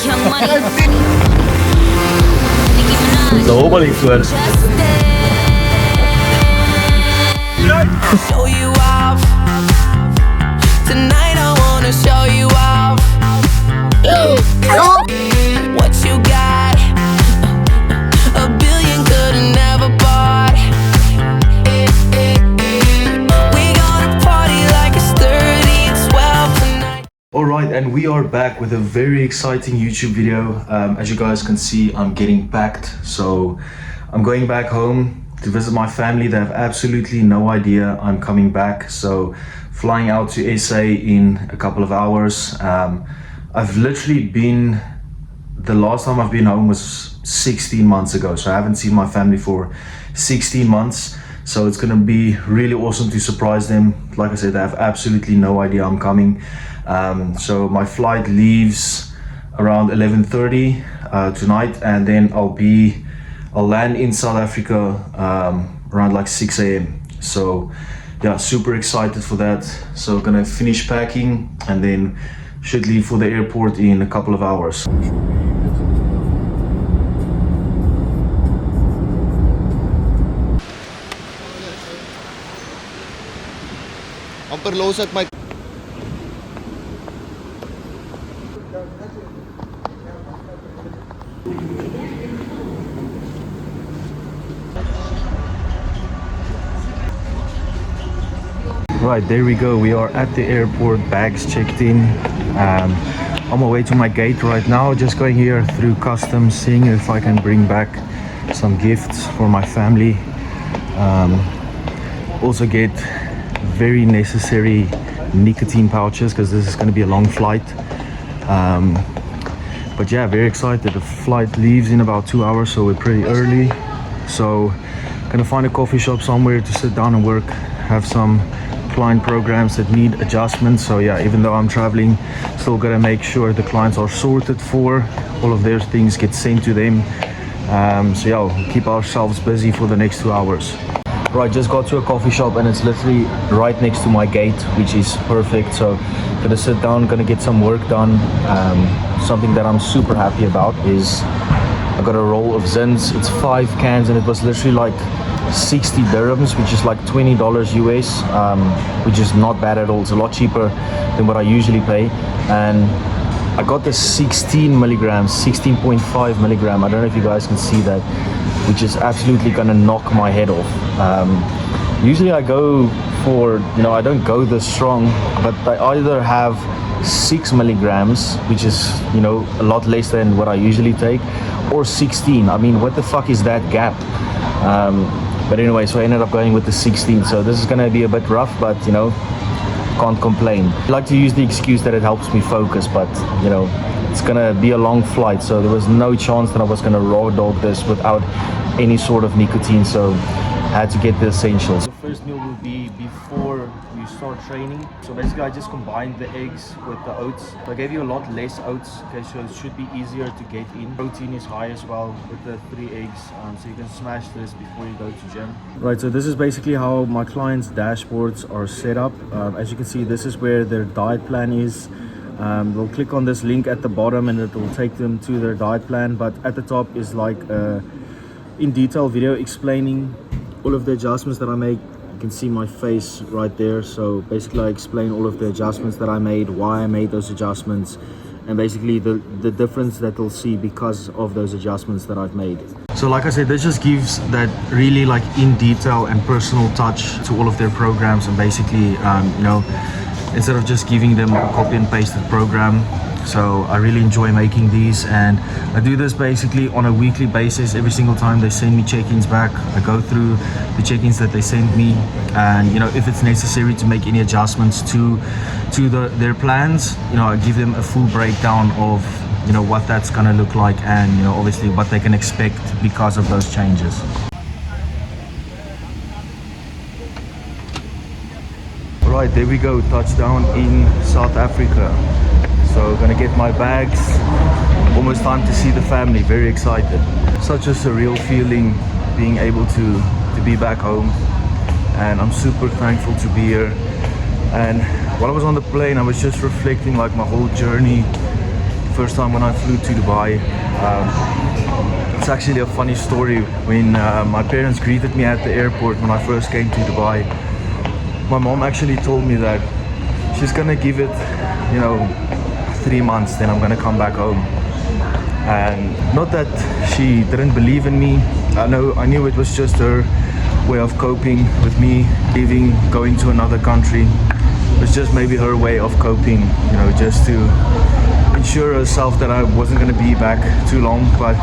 Young Money, Nicki Minaj. So balik tuan. Show you off. Tonight I wanna show you off. What you got? A billion could've never bought. We gonna party like it's 30 and 12 tonight. Alright, and we are back with a very exciting YouTube video. As you guys can see, I'm getting packed, so I'm going back home to visit my family. They have absolutely no idea I'm coming back, so flying out to SA in a couple of hours. I've literally been, the last time I've been home was 16 months ago, so I haven't seen my family for 16 months. So it's gonna be really awesome to surprise them. Like I said, they have absolutely no idea I'm coming. So my flight leaves around 11:30 tonight, and then I'll land in South Africa around like 6 a.m. So yeah, super excited for that. So gonna finish packing and then should leave for the airport in a couple of hours. amper los ek my Right, there we go. We are at the airport, bags checked in. On my way to my gate right now, just going here through customs, seeing if I can bring back some gifts for my family. Also get very necessary nicotine pouches because this is going to be a long flight. But yeah, very excited. The flight leaves in about 2 hours, so we're pretty early. So gonna find a coffee shop somewhere to sit down and work, have some client programs that need adjustments. So yeah, even though I'm traveling, still gotta make sure the clients are sorted for, all of their things get sent to them. So yeah, we'll keep ourselves busy for the next 2 hours. Right, just got to a coffee shop and it's literally right next to my gate, which is perfect. So gonna sit down, gonna get some work done. Something that I'm super happy about is I got a roll of Zins. It's 5 cans and it was literally like 60 dirhams, which is like $20 US, which is not bad at all. It's a lot cheaper than what I usually pay. And I got the 16 milligrams, 16.5 milligram. I don't know if you guys can see that, which is absolutely gonna knock my head off. Usually I go for, I don't go this strong, but I either have 6 milligrams, which is, a lot less than what I usually take, or 16. I mean, what the fuck is that gap? But anyway, so I ended up going with the 16. So this is gonna be a bit rough, but can't complain. I like to use the excuse that it helps me focus, but it's gonna be a long flight, so there was no chance that I was gonna raw dog this without any sort of nicotine, so I had to get the essentials. The first meal will be before you start training. So basically I just combined the eggs with the oats. So I gave you a lot less oats, okay, so it should be easier to get in. Protein is high as well with the 3 eggs, so you can smash this before you go to gym. Right, so this is basically how my clients' dashboards are set up. As you can see, this is where their diet plan is. They'll click on this link at the bottom and it will take them to their diet plan, but at the top is like a in detail video explaining all of the adjustments that I make. You can see my face right there. So basically I explain all of the adjustments that I made, why I made those adjustments, and basically the difference that they'll see because of those adjustments that I've made. So like I said, this just gives that really like in detail and personal touch to all of their programs, and basically instead of just giving them a copy and pasted program. So I really enjoy making these, and I do this basically on a weekly basis. Every single time they send me check-ins back, I go through the check-ins that they send me, and if it's necessary to make any adjustments to their plans, I give them a full breakdown of what that's gonna look like, and obviously what they can expect because of those changes. Right, there we go, touchdown in South Africa. So gonna get my bags, almost time to see the family, very excited. Such a surreal feeling being able to be back home, and I'm super thankful to be here. And while I was on the plane, I was just reflecting like my whole journey. First time when I flew to Dubai. It's actually a funny story. When my parents greeted me at the airport when I first came to Dubai, my mom actually told me that she's gonna give it, 3 months, then I'm gonna come back home. And not that she didn't believe in me. I knew it was just her way of coping with me leaving, going to another country. It was just maybe her way of coping, just to ensure herself that I wasn't going to be back too long. But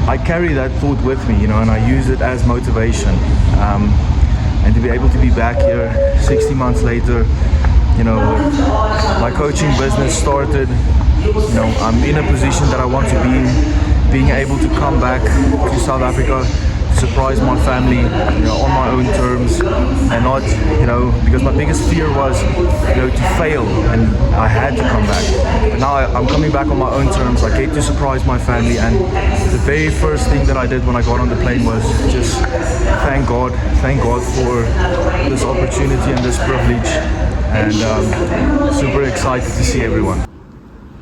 I carry that thought with me, and I use it as motivation. And to be able to be back here 60 months later, my coaching business started. I'm in a position that I want to be in, being able to come back to South Africa, surprise my family, on my own terms, and not, because my biggest fear was, to fail, and I had to come back. But now I'm coming back on my own terms. I get to surprise my family, and the very first thing that I did when I got on the plane was just thank God for this opportunity and this privilege, and super excited to see everyone.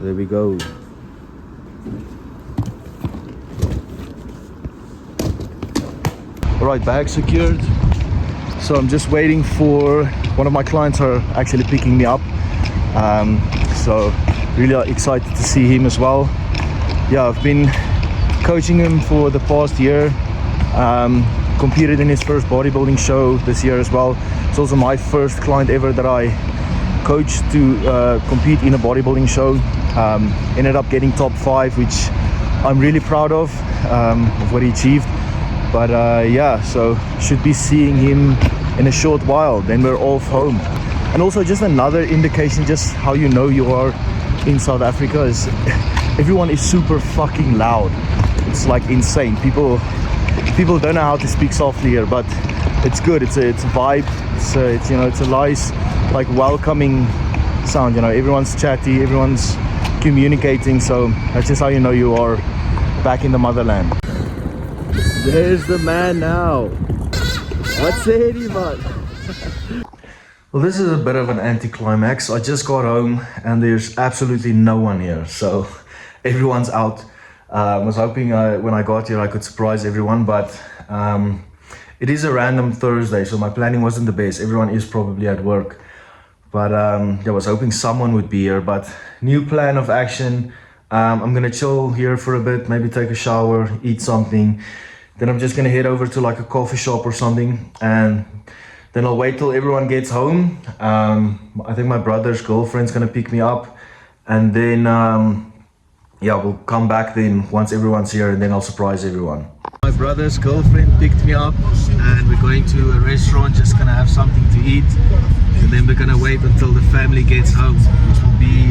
There we go. Alright, bag secured. So I'm just waiting for one of my clients are actually picking me up. So really excited to see him as well. Yeah, I've been coaching him for the past year. Competed in his first bodybuilding show this year as well. It's also my first client ever that I coached to compete in a bodybuilding show. Ended up getting top 5, which I'm really proud of what he achieved. But yeah, so should be seeing him in a short while, then we're off home. And also just another indication just how you are in South Africa is everyone is super fucking loud. It's like insane. People don't know how to speak softly here, but it's good. It's a vibe. It's a nice, like, welcoming sound. Everyone's chatty, everyone's communicating, so that's just how you are back in the motherland. There's the man now. What's it, man? Well, this is a bit of an anticlimax. I just got home and there's absolutely no one here, so everyone's out. I was hoping when I got here I could surprise everyone, but it is a random Thursday, so my planning wasn't the best. Everyone is probably at work, but I was hoping someone would be here. But new plan of action. I'm gonna chill here for a bit, maybe take a shower, eat something. Then I'm just gonna head over to like a coffee shop or something, and then I'll wait till everyone gets home. I think my brother's girlfriend's gonna pick me up, and then we'll come back then once everyone's here, and then I'll surprise everyone. My brother's girlfriend picked me up, and we're going to a restaurant, just gonna have something to eat, and then we're gonna wait until the family gets home, which will be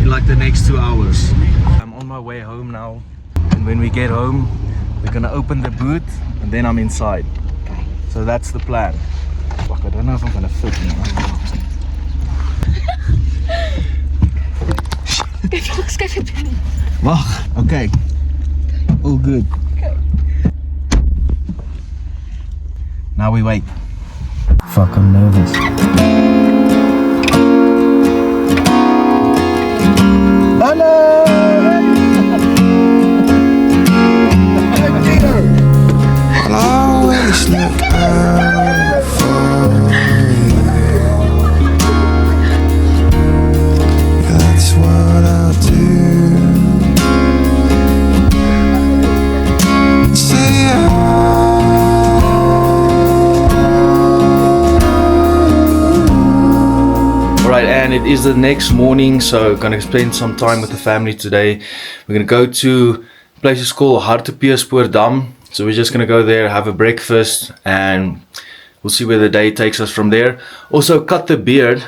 in like the next 2 hours. I'm on my way home now, and when we get home, we're gonna open the boot, and then I'm inside. Okay. So that's the plan. Fuck, I don't know if I'm gonna fit in. Wag, okay. All good. Okay. Now we wait. Fuck, I'm nervous. Hello! I'll always look out for you. That's what I'll do. Say Alright, and it is the next morning, so gonna spend some time with the family today. We're gonna go to a place called Hartbeespoort. So we're just gonna go there, have a breakfast, and we'll see where the day takes us from there. Also cut the beard,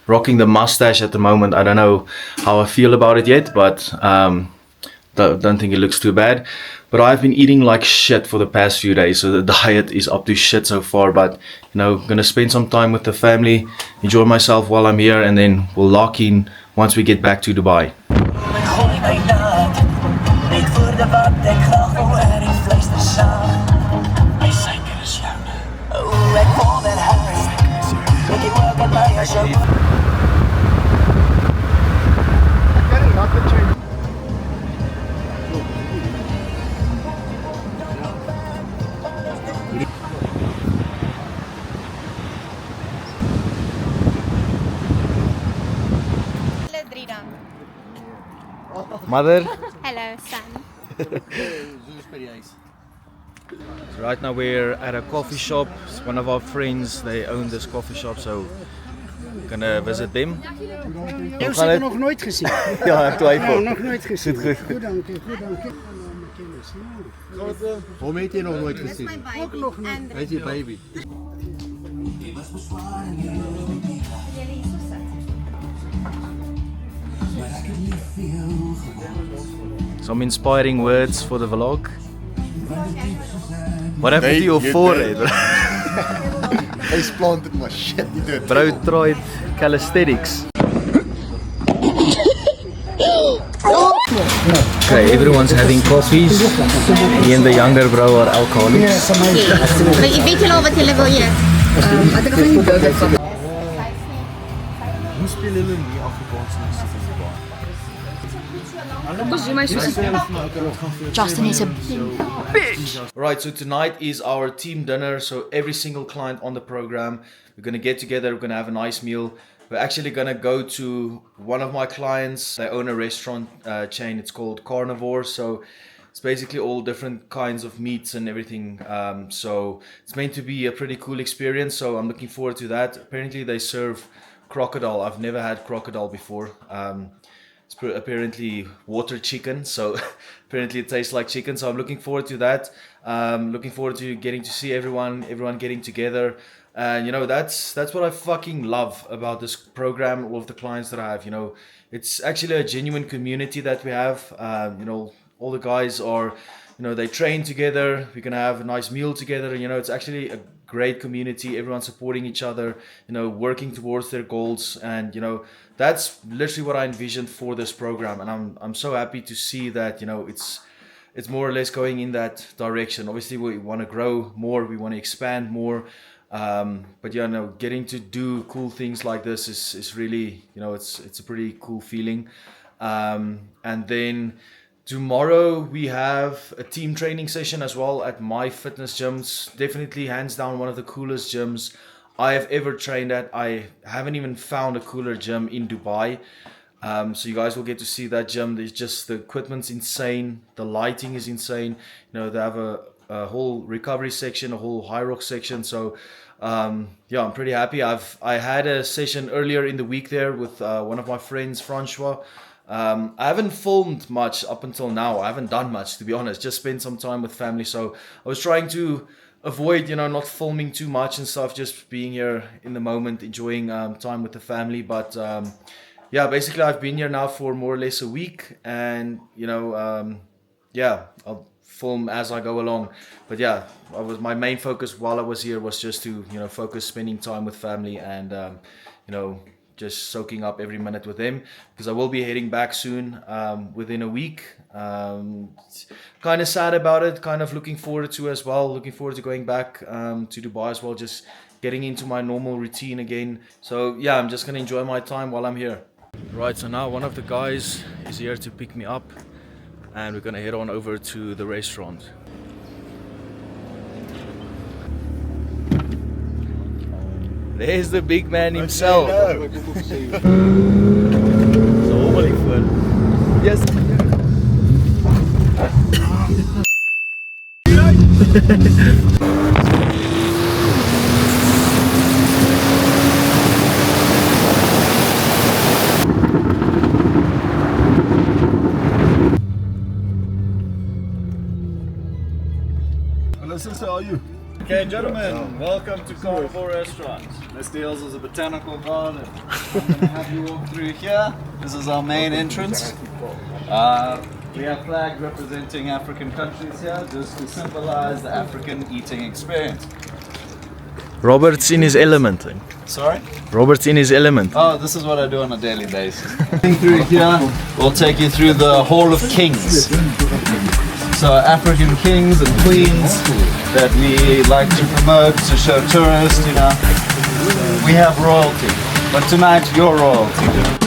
rocking the mustache at the moment. I don't know how I feel about it yet, but don't think it looks too bad. But I've been eating like shit for the past few days, so the diet is up to shit so far. But gonna spend some time with the family, enjoy myself while I'm here, and then we'll lock in once we get back to Dubai. Mother. Hello, son. So right now we're at a coffee shop. It's one of our friends, they own this coffee shop, so we're gonna visit them. Ik heb het nog nooit gezien. Ja, ik twijfel. Nog nooit gezien. Goed. Goed, dank je. Hom het jy nog nooit gesien? Ook nog nooit. Hy is die baby. Some inspiring words for the vlog. What happened to your you're forehead? Hy's planted my shit, you do it. Bro tried calisthenics. Okay, everyone's having coffees. Me and the younger bro are alcoholics. Weet julle al wat julle wil eet? Ek het nog nie burger gehad. Hoe speel hulle nie Afrikaans nie sit in die bar? Justin is a Right, so tonight is our team dinner. So every single client on the program, we're gonna get together, we're gonna have a nice meal. We're actually gonna go to one of my clients. They own a restaurant chain. It's called Carnivore. So it's basically all different kinds of meats and everything. So it's meant to be a pretty cool experience. So I'm looking forward to that. Apparently they serve crocodile. I've never had crocodile before. It's apparently water chicken. So apparently it tastes like chicken. So I'm looking forward to that. Looking forward to getting to see everyone getting together. And you know, that's what I fucking love about this program, all of the clients that I have. You know, it's actually a genuine community that we have. You know, all the guys are, you know, they train together. We're gonna have a nice meal together. You know, it's actually a great community. Everyone supporting each other. You know, working towards their goals. And you know, that's literally what I envisioned for this program. And I'm so happy to see that. You know, it's more or less going in that direction. Obviously, we want to grow more. We want to expand more. But yeah, no, getting to do cool things like this is really, you know, it's a pretty cool feeling. And then tomorrow we have a team training session as well at My Fitness Gyms. Definitely hands down one of the coolest gyms I have ever trained at. I haven't even found a cooler gym in Dubai. So you guys will get to see that gym. There's just, the equipment's insane. The lighting is insane. You know, they have a whole recovery section, a whole high rock section. So yeah, I'm pretty happy. I had a session earlier in the week there with one of my friends, Francois. I haven't filmed much up until now. I haven't done much, to be honest. Just spent some time with family. So I was trying to avoid, you know, not filming too much and stuff. Just being here in the moment, enjoying time with the family. But yeah, basically I've been here now for more or less a week, and you know, yeah, I'll film as I go along. But yeah, my main focus while I was here was just to, you know, focus spending time with family and you know, just soaking up every minute with them, because I will be heading back soon, within a week. Kind of sad about it, kind of looking forward to as well, looking forward to going back to Dubai as well, just getting into my normal routine again. So yeah, I'm just gonna enjoy my time while I'm here. Right, so now one of the guys is here to pick me up, and we're gonna head on over to the restaurant. There's the big man himself. So holy foot. Yes. How are you? Okay, gentlemen, welcome to Carnivore Restaurant. This deals as a botanical garden. I'm going to have you walk through here. This is our main entrance. We have flags representing African countries here, just to symbolize the African eating experience. Robert's in his element. Sorry? Robert's in his element. Oh, this is what I do on a daily basis. Through here, we'll take you through the Hall of Kings. So African kings and queens that we like to promote, to show tourists, you know. We have royalty, but tonight you're royalty.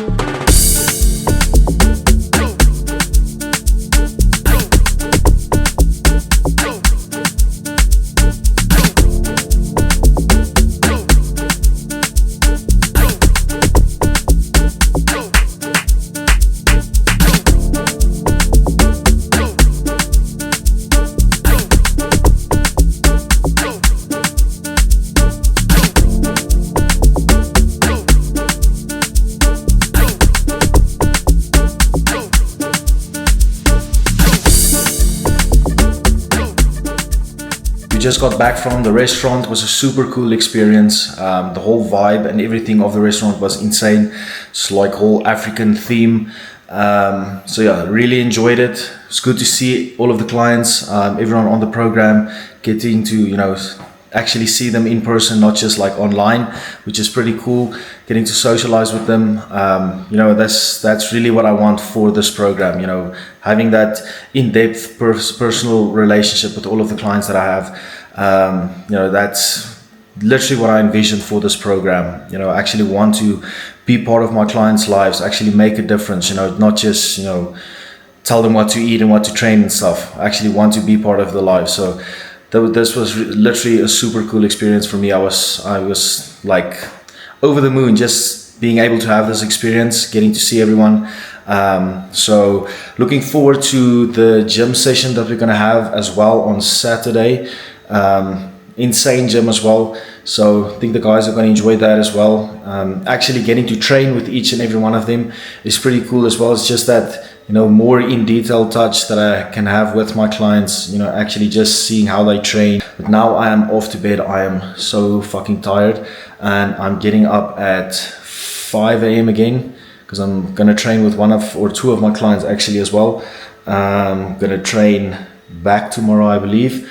just got back from the restaurant. It was a super cool experience. The whole vibe and everything of the restaurant was insane. It's like whole African theme. So yeah, really enjoyed it. It's good to see all of the clients, everyone on the program, getting to, you know, actually see them in person, not just like online, which is pretty cool. Getting to socialize with them, you know, that's really what I want for this program. You know, having that in-depth personal relationship with all of the clients that I have. You know, that's literally what I envisioned for this program. You know, I actually want to be part of my clients' lives, actually make a difference. You know, not just, you know, tell them what to eat and what to train and stuff. I actually want to be part of their lives. So this was literally a super cool experience for me. I was like over the moon just being able to have this experience, getting to see everyone. So looking forward to the gym session that we're gonna have as well on Saturday. Insane gym as well. So I think the guys are going to enjoy that as well. Actually getting to train with each and every one of them is pretty cool as well. It's just that, you know, more in detail touch that I can have with my clients, you know, actually just seeing how they train. But now I am off to bed. I am so fucking tired, and I'm getting up at 5 a.m. again because I'm going to train with one of or two of my clients actually as well. I'm going to train back tomorrow, I believe.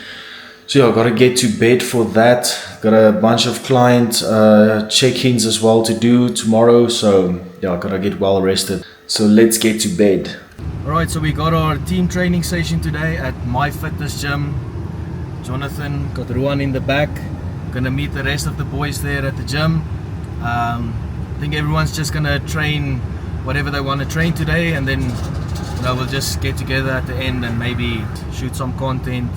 So yeah, I've got to get to bed for that. Got a bunch of client check-ins as well to do tomorrow. So yeah, I've got to get well rested. So let's get to bed. Alright, so we got our team training session today at My Fitness Gym. Jonathan, got Ruan in the back. Gonna meet the rest of the boys there at the gym. I think everyone's just gonna train whatever they want to train today, and then, you know, we'll just get together at the end and maybe shoot some content.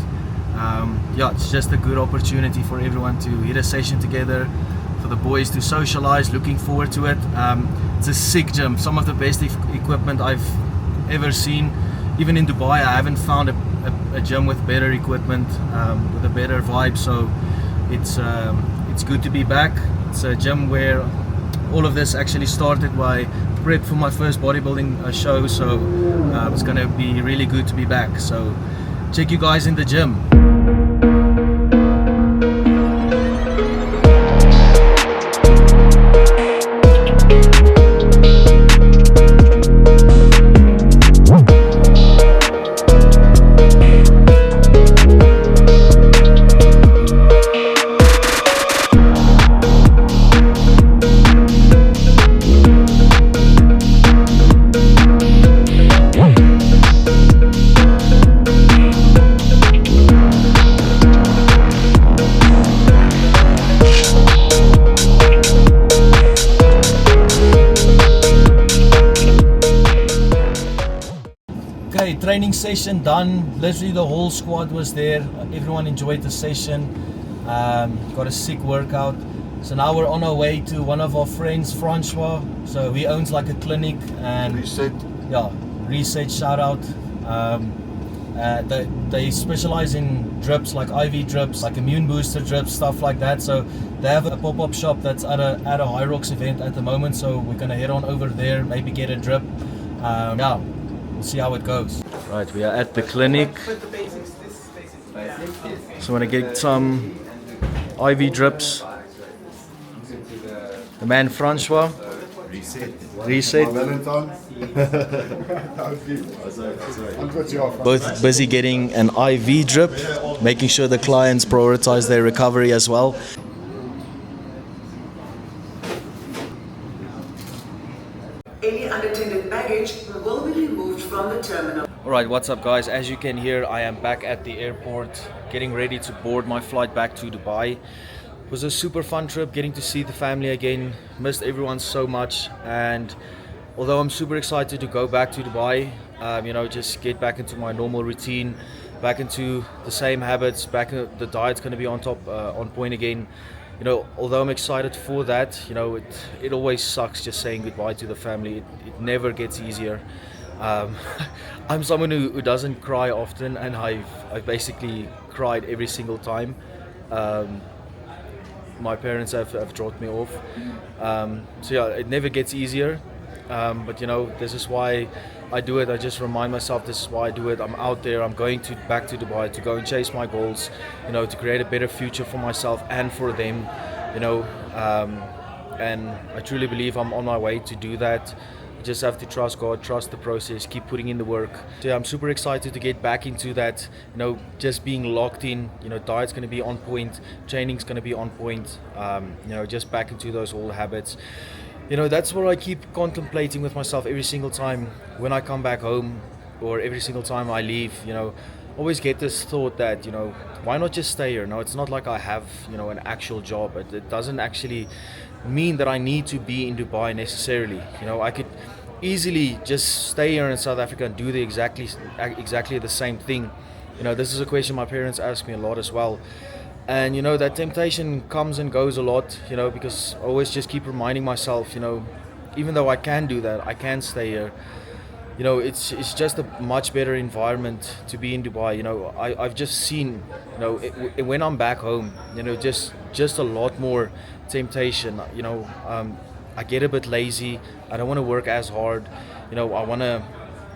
Yeah, it's just a good opportunity for everyone to hit a session together, for the boys to socialize. Looking forward to it. It's a sick gym, some of the best equipment I've ever seen. Even in Dubai, I haven't found a gym with better equipment, with a better vibe. So it's good to be back. It's a gym where all of this actually started by prep for my first bodybuilding show. So it's gonna be really good to be back. So check you guys in the gym. Okay, training session done. Literally the whole squad was there. Everyone enjoyed the session. Got a sick workout. So now we're on our way to one of our friends, Francois. So he owns like a clinic and Reset, shout out. They specialize in drips, like IV drips, like immune booster drips, stuff like that. So they have a pop-up shop that's at a High Rocks event at the moment. So we're gonna head on over there, maybe get a drip. Yeah, we'll see how it goes. Right, we are at the clinic. So I'm gonna get some IV drips. The man Francois. Reset. Both busy getting an IV drip, making sure the clients prioritize their recovery as well. Any unattended baggage will be removed from the terminal. Alright, what's up guys? As you can hear, I am back at the airport, getting ready to board my flight back to Dubai. It was a super fun trip, getting to see the family again. Missed everyone so much, and although I'm super excited to go back to Dubai, you know, just get back into my normal routine, back into the same habits, the diet's going to be on point again. You know, although I'm excited for that, you know, it always sucks just saying goodbye to the family. It never gets easier. I'm someone who doesn't cry often, and I've basically cried every single time. My parents have dropped me off. So yeah, it never gets easier. But you know, this is why I do it. I just remind myself this is why I do it. I'm out there. I'm going back to Dubai to go and chase my goals. You know, to create a better future for myself and for them. You know, and I truly believe I'm on my way to do that. Just have to trust God, trust the process, keep putting in the work. So yeah, I'm super excited to get back into that, you know, just being locked in. You know, diet's going to be on point, training's going to be on point, you know, just back into those old habits. You know, that's what I keep contemplating with myself every single time when I come back home, or every single time I leave. You know, always get this thought that, you know, why not just stay here? No, it's not like I have, you know, an actual job. It doesn't actually mean that I need to be in Dubai necessarily. You know, I could easily just stay here in South Africa and do the exactly the same thing. You know, this is a question my parents ask me a lot as well. And you know, that temptation comes and goes a lot, you know, because I always just keep reminding myself, you know, even though I can do that, I can stay here. You know, it's just a much better environment to be in Dubai. You know, I've just seen, you know, when I'm back home, you know, just a lot more temptation. You know, I get a bit lazy. I don't want to work as hard. You know, I want to,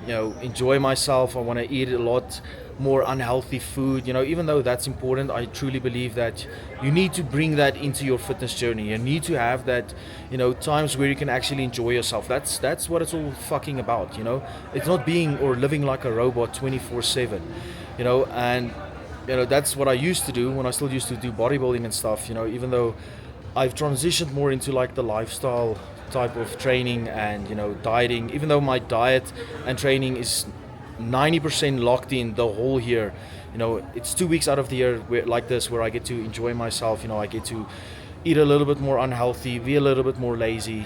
you know, enjoy myself. I want to eat a lot more unhealthy food. You know, even though that's important, I truly believe that you need to bring that into your fitness journey. You need to have that, you know, times where you can actually enjoy yourself. That's what it's all fucking about. You know, it's not being or living like a robot 24/7. You know, and you know, that's what I used to do when I still used to do bodybuilding and stuff. You know, even though I've transitioned more into like the lifestyle type of training and, you know, dieting, even though my diet and training is 90% locked in the whole year. You know, it's 2 weeks out of the year like this where I get to enjoy myself. You know, I get to eat a little bit more unhealthy, be a little bit more lazy,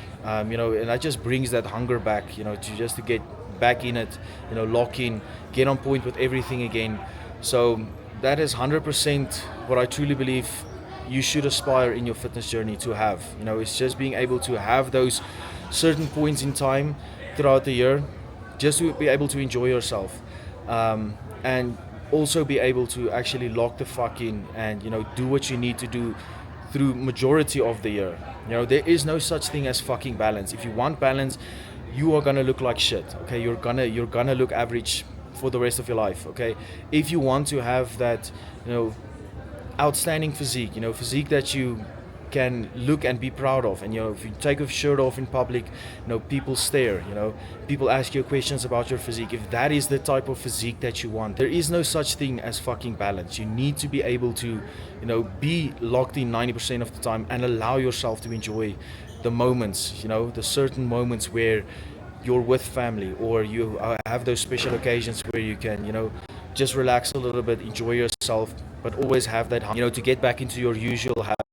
you know, and that just brings that hunger back, you know, to get back in it, you know, lock in, get on point with everything again. So that is 100% what I truly believe you should aspire in your fitness journey to have. You know, it's just being able to have those certain points in time throughout the year, just to be able to enjoy yourself, and also be able to actually lock the fuck in and, you know, do what you need to do through majority of the year. You know, there is no such thing as fucking balance. If you want balance, you are gonna look like shit. Okay, you're gonna look average for the rest of your life. Okay, if you want to have that, you know, outstanding physique, you know, physique that you can look and be proud of, and you know, if you take your shirt off in public, you know, people stare, you know, people ask you questions about your physique. If that is the type of physique that you want, there is no such thing as fucking balance. You need to be able to, you know, be locked in 90% of the time and allow yourself to enjoy the moments, you know, the certain moments where you're with family, or you have those special occasions where you can, you know, just relax a little bit, enjoy yourself, but always have that, you know, to get back into your usual